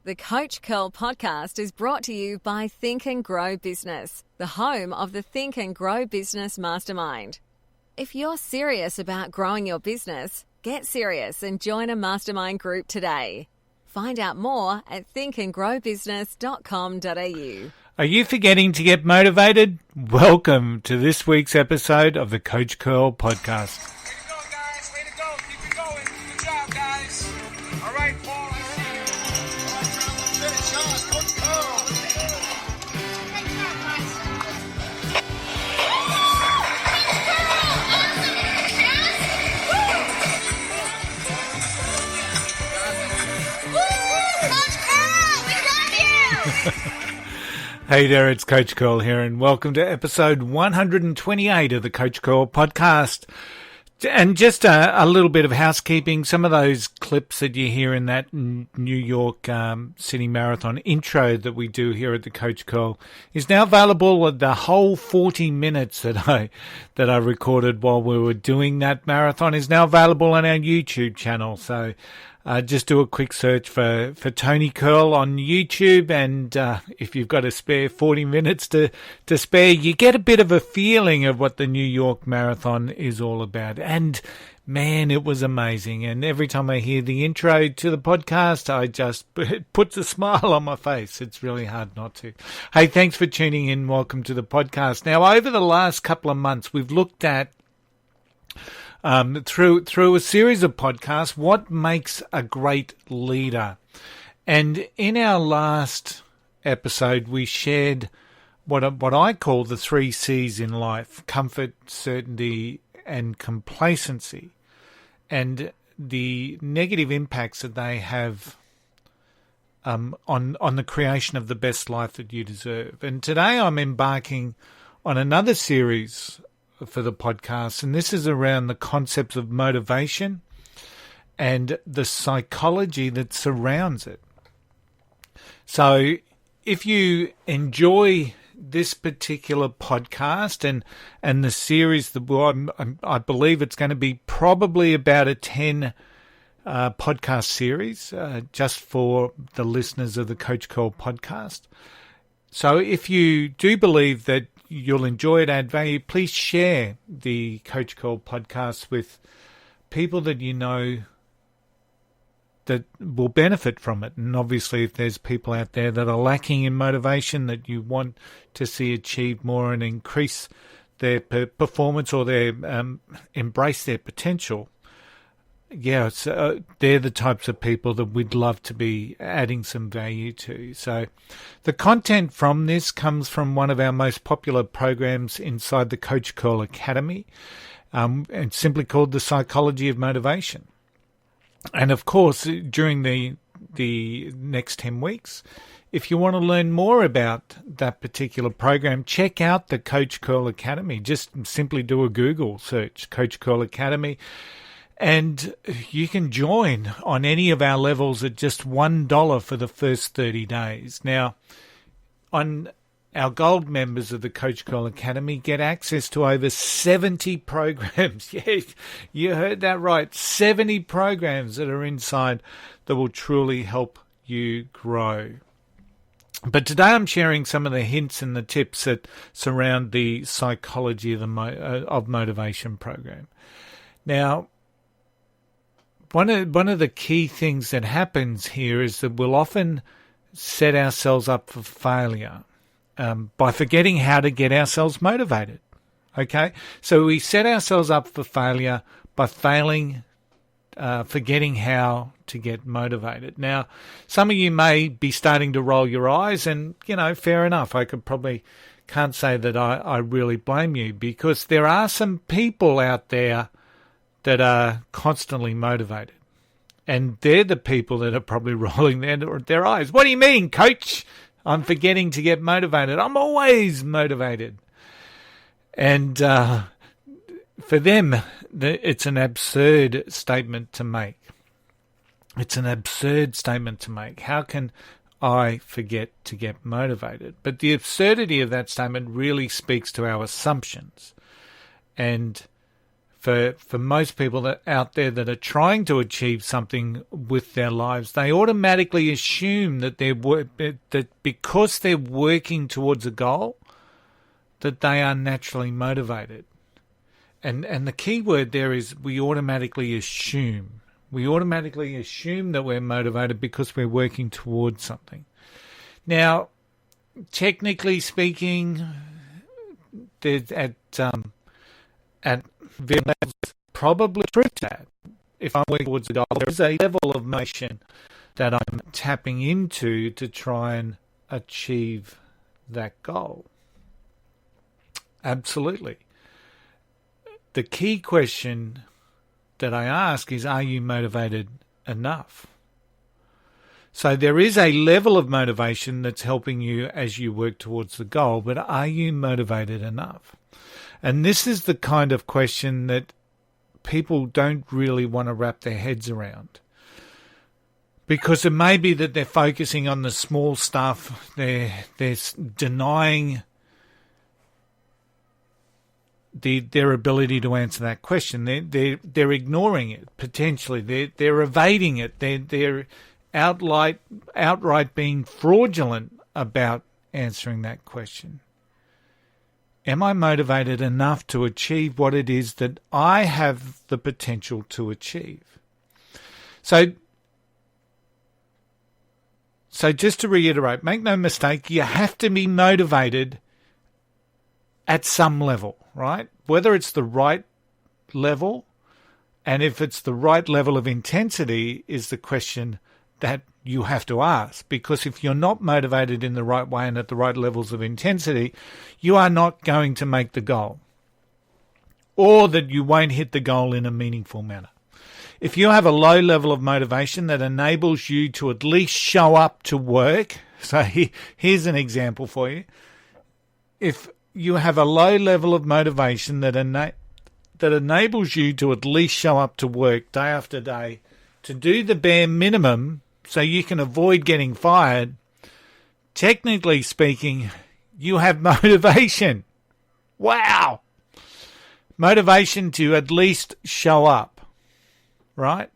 The Coach Curl podcast is brought to you by Think and Grow Business, the home of the Think and Grow Business Mastermind. If you're serious about growing your business, get serious and join a mastermind group today. Find out more at thinkandgrowbusiness.com.au. Are you forgetting to get motivated? Welcome to this week's episode of the Coach Curl podcast. Way to go, guys. Way to go. Keep it going. Good job, guys. All right, Paul. I see you. Finish on. Coach Curl. Hey there, it's Coach Curl here, and welcome to episode 128 of the Coach Curl podcast. And just a little bit of housekeeping. Some of those clips that you hear in that New York City Marathon intro that we do here at the Coach Curl is now available. The whole 40 minutes that I recorded while we were doing that marathon is now available on our YouTube channel. So just do a quick search for Tony Curl on YouTube, and if you've got a spare 40 minutes to spare, you get a bit of a feeling of what the New York Marathon is all about. And man, it was amazing. And every time I hear the intro to the podcast, it puts a smile on my face. It's really hard not to. Hey, thanks for tuning in. Welcome to the podcast. Now, over the last couple of months, we've looked at through a series of podcasts, what makes a great leader. And in our last episode, we shared what I call the 3 C's in life: comfort, certainty, and complacency, and the negative impacts that they have on the creation of the best life that you deserve. And today I'm embarking on another series for the podcast, and this is around the concepts of motivation and the psychology that surrounds it. So if you enjoy this particular podcast and the series, I believe it's going to be probably about a 10 podcast series just for the listeners of the Coach Curl podcast. So if you do believe that you'll enjoy it, add value, please share the Coach Curl podcast with people that you know that will benefit from it. And obviously, if there's people out there that are lacking in motivation that you want to see achieve more and increase their performance or their embrace their potential, yeah, they're the types of people that we'd love to be adding some value to. So the content from this comes from one of our most popular programs inside the Coach Curl Academy, and simply called The Psychology of Motivation. And of course, during the next 10 weeks, if you want to learn more about that particular program, check out the Coach Curl Academy. Just simply do a Google search, Coach Curl Academy. And you can join on any of our levels at just $1 for the first 30 days. Now, on our gold members of the Coach Curl Academy get access to over 70 programs. Yeah, you heard that right. 70 programs that are inside that will truly help you grow. But today I'm sharing some of the hints and the tips that surround the psychology of motivation program. Now, one of the key things that happens here is that we'll often set ourselves up for failure by forgetting how to get ourselves motivated. Okay? So we set ourselves up for failure by forgetting how to get motivated. Now, some of you may be starting to roll your eyes, and, fair enough. I can't say that I really blame you, because there are some people out there that are constantly motivated. And they're the people that are probably rolling their eyes. What do you mean, coach? I'm forgetting to get motivated. I'm always motivated. And for them, it's an absurd statement to make. It's an absurd statement to make. How can I forget to get motivated? But the absurdity of that statement really speaks to our assumptions. And for most people that out there that are trying to achieve something with their lives, they automatically assume that that because they're working towards a goal, that they are naturally motivated. And the key word there is we automatically assume. We automatically assume that we're motivated because we're working towards something. Now, technically speaking, there's at various levels, probably true to that. If I'm working towards a goal, there is a level of motion that I'm tapping into to try and achieve that goal. Absolutely. The key question that I ask is, are you motivated enough? So there is a level of motivation that's helping you as you work towards the goal, but are you motivated enough? And this is the kind of question that people don't really want to wrap their heads around. Because it may be that they're focusing on the small stuff, they're denying their ability to answer that question. They're ignoring it, potentially. They're evading it. They're outright being fraudulent about answering that question. Am I motivated enough to achieve what it is that I have the potential to achieve? So just to reiterate, make no mistake, you have to be motivated at some level, right? Whether it's the right level, and if it's the right level of intensity is the question that you have to ask. Because if you're not motivated in the right way and at the right levels of intensity, you are not going to make the goal, or that you won't hit the goal in a meaningful manner. If you have a low level of motivation that enables you to at least show up to work, so here's an example for you. If you have a low level of motivation that enables you to at least show up to work day after day, to do the bare minimum so you can avoid getting fired, technically speaking, you have motivation. Wow! Motivation to at least show up, right?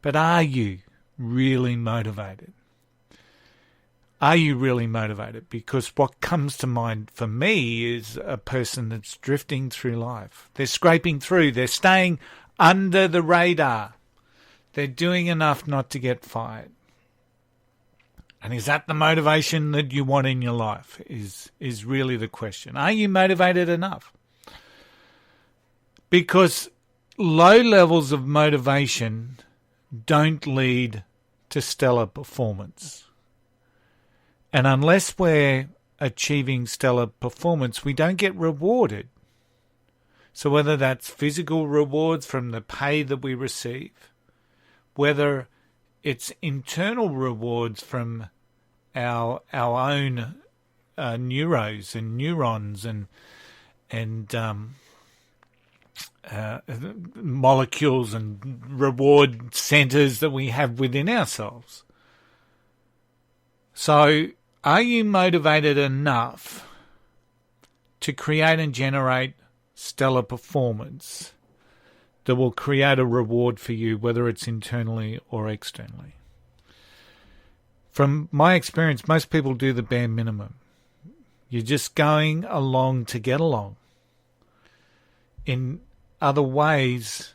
But are you really motivated? Are you really motivated? Because what comes to mind for me is a person that's drifting through life. They're scraping through. They're staying under the radar. They're doing enough not to get fired. And is that the motivation that you want in your life? Is really the question. Are you motivated enough? Because low levels of motivation don't lead to stellar performance. And unless we're achieving stellar performance, we don't get rewarded. So whether that's physical rewards from the pay that we receive, whether it's internal rewards from our own neurons and neurons and molecules and reward centers that we have within ourselves. So, are you motivated enough to create and generate stellar performance that will create a reward for you, whether it's internally or externally? From my experience, most people do the bare minimum. You're just going along to get along. In other ways,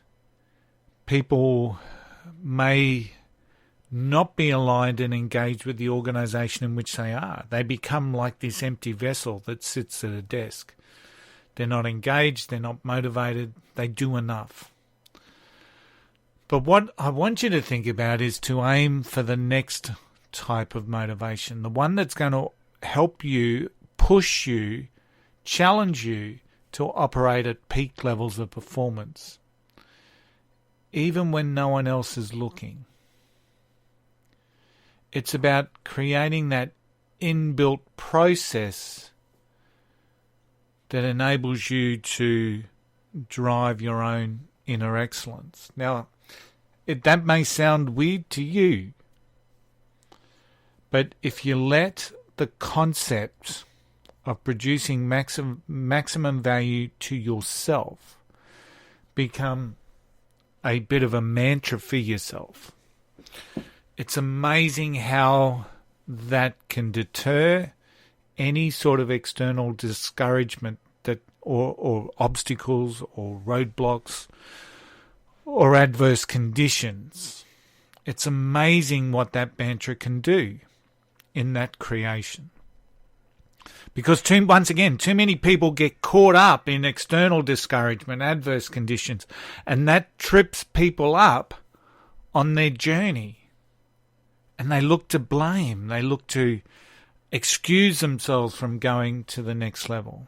people may not be aligned and engaged with the organisation in which they are. They become like this empty vessel that sits at a desk. They're not engaged, they're not motivated, they do enough. But what I want you to think about is to aim for the next type of motivation, the one that's going to help you, push you, challenge you to operate at peak levels of performance, even when no one else is looking. It's about creating that inbuilt process that enables you to drive your own inner excellence. Now, that may sound weird to you, but if you let the concept of producing maximum value to yourself become a bit of a mantra for yourself. It's amazing how that can deter any sort of external discouragement that or obstacles or roadblocks or adverse conditions. It's amazing what that mantra can do in that creation. Because once again, too many people get caught up in external discouragement, adverse conditions, and that trips people up on their journey. And they look to blame. They look to excuse themselves from going to the next level.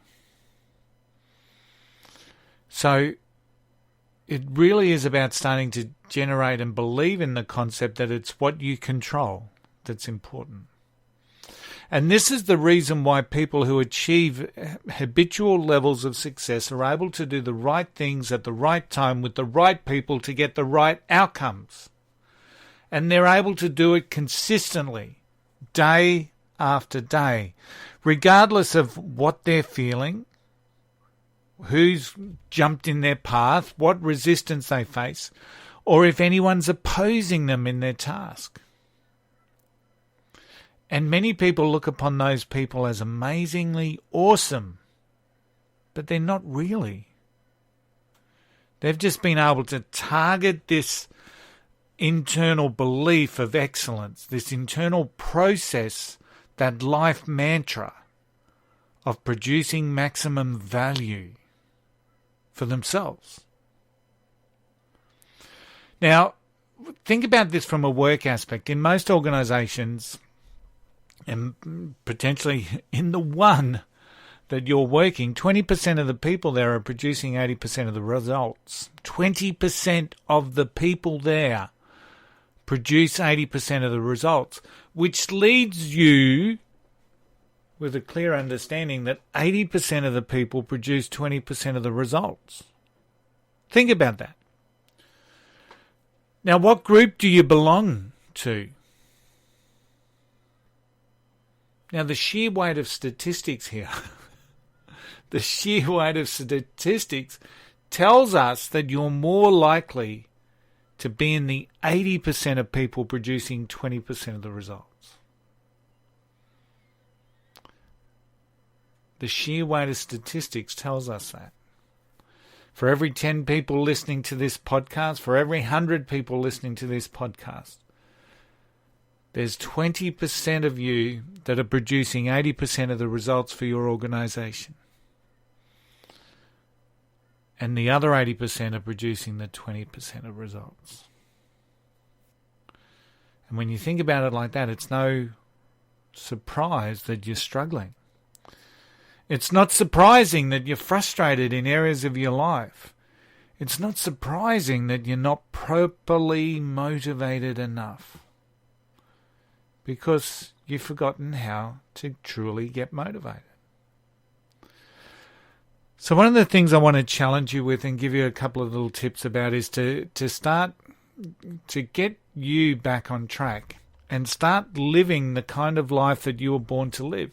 So it really is about starting to generate and believe in the concept that it's what you control that's important. And this is the reason why people who achieve habitual levels of success are able to do the right things at the right time with the right people to get the right outcomes. And they're able to do it consistently, day after day, regardless of what they're feeling, who's jumped in their path, what resistance they face, or if anyone's opposing them in their task. And many people look upon those people as amazingly awesome, but they're not really. They've just been able to target this internal belief of excellence, this internal process, that life mantra of producing maximum value for themselves. Now, think about this from a work aspect. In most organizations, and potentially in the one that you're working, 20% of the people there are producing 80% of the results. 20% of the people there produce 80% of the results, which leads you with a clear understanding that 80% of the people produce 20% of the results. Think about that. Now, what group do you belong to? Now, the sheer weight of statistics here, the sheer weight of statistics tells us that you're more likely to be in the 80% of people producing 20% of the results. The sheer weight of statistics tells us that. For every 10 people listening to this podcast, for every 100 people listening to this podcast, there's 20% of you that are producing 80% of the results for your organization. And the other 80% are producing the 20% of results. And when you think about it like that, it's no surprise that you're struggling. It's not surprising that you're frustrated in areas of your life. It's not surprising that you're not properly motivated enough, because you've forgotten how to truly get motivated. So one of the things I want to challenge you with and give you a couple of little tips about is to start to get you back on track and start living the kind of life that you were born to live.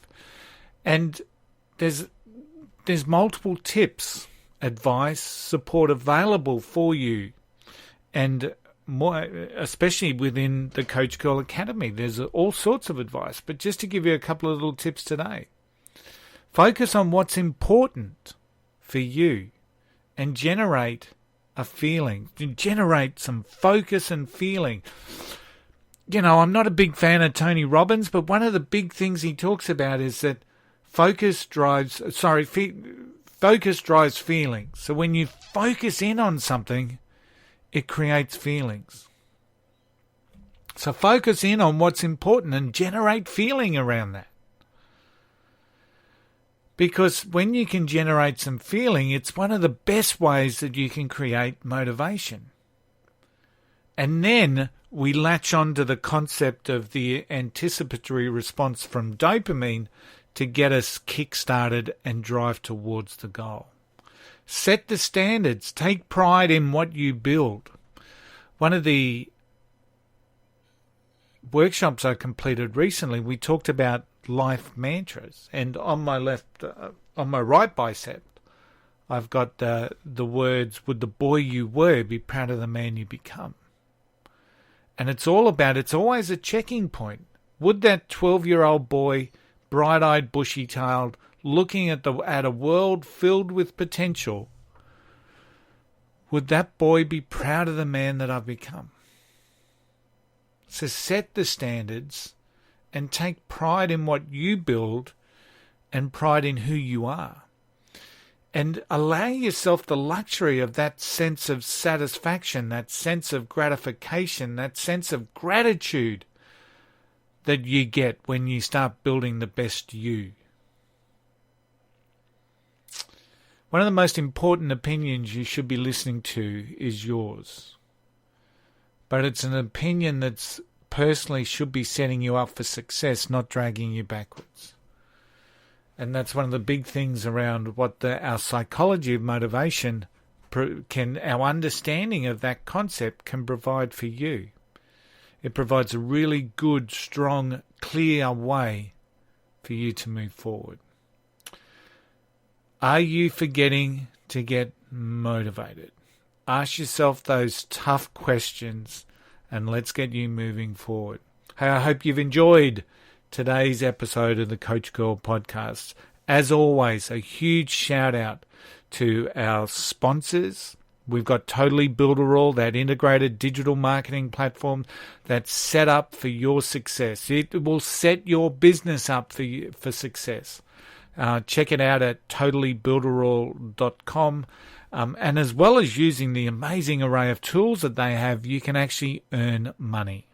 And there's multiple tips, advice, support available for you, and more, especially within the Coach Girl Academy. There's all sorts of advice, but just to give you a couple of little tips today. Focus on what's important for you and generate a feeling. Generate some focus and feeling. You know, I'm not a big fan of Tony Robbins, but one of the big things he talks about is that focus drives feeling. So when you focus in on something, it creates feelings. So focus in on what's important and generate feeling around that. Because when you can generate some feeling, it's one of the best ways that you can create motivation. And then we latch on to the concept of the anticipatory response from dopamine to get us kick-started and drive towards the goal. Set the standards. Take pride in what you build. One of the workshops I completed recently, we talked about life mantras, and on my right bicep, I've got the words, would the boy you were be proud of the man you become? And it's always a checking point. Would that 12-year-old boy, bright-eyed, bushy-tailed, looking at a world filled with potential, would that boy be proud of the man that I've become? So set the standards and take pride in what you build and pride in who you are. And allow yourself the luxury of that sense of satisfaction, that sense of gratification, that sense of gratitude that you get when you start building the best you. One of the most important opinions you should be listening to is yours. But it's an opinion that's personally should be setting you up for success, not dragging you backwards. And that's one of the big things around what our psychology of motivation our understanding of that concept can provide for you. It provides a really good, strong, clear way for you to move forward. Are you forgetting to get motivated? Ask yourself those tough questions and let's get you moving forward. Hey, I hope you've enjoyed today's episode of the Coach Girl podcast. As always, a huge shout out to our sponsors. We've got Totally Builderall, that integrated digital marketing platform that's set up for your success. It will set your business up for success. Check it out at totallybuilderall.com. And as well as using the amazing array of tools that they have, you can actually earn money.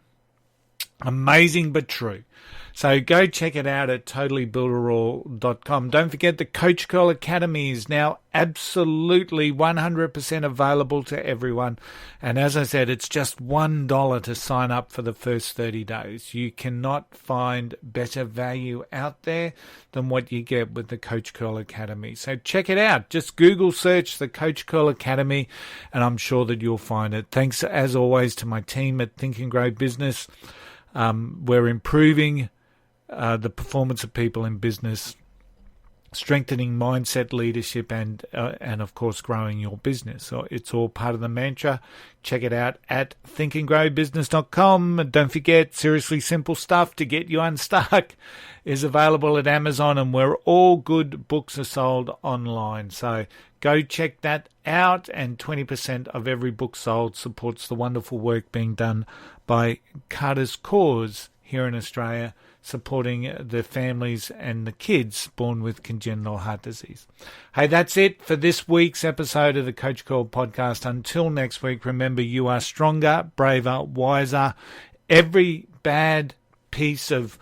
Amazing but true. So go check it out at totallybuilderall.com. Don't forget the Coach Girl Academy is now absolutely 100% available to everyone. And as I said, it's just $1 to sign up for the first 30 days. You cannot find better value out there than what you get with the Coach Girl Academy. So check it out. Just Google search the Coach Girl Academy and I'm sure that you'll find it. Thanks as always to my team at Think and Grow Business. We're improving the performance of people in business, strengthening mindset, leadership, and of course growing your business. So it's all part of the mantra. Check it out at thinkandgrowbusiness.com. And don't forget, Seriously Simple Stuff to Get You Unstuck is available at Amazon, and where all good books are sold online. So go check that out, and 20% of every book sold supports the wonderful work being done by Carter's Cause here in Australia, supporting the families and the kids born with congenital heart disease. Hey, that's it for this week's episode of the Coach Girl podcast. Until next week, remember, you are stronger, braver, wiser. Every bad piece of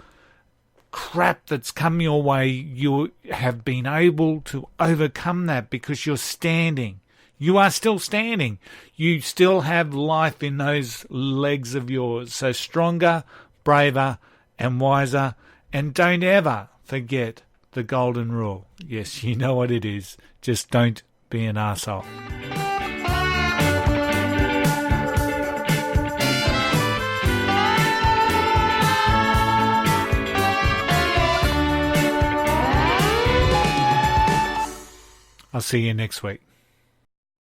crap that's come your way, you have been able to overcome that because you're standing. You are still standing. You still have life in those legs of yours. So stronger, braver, and wiser. And don't ever forget the golden rule. Yes, you know what it is. Just don't be an arsehole. I'll see you next week.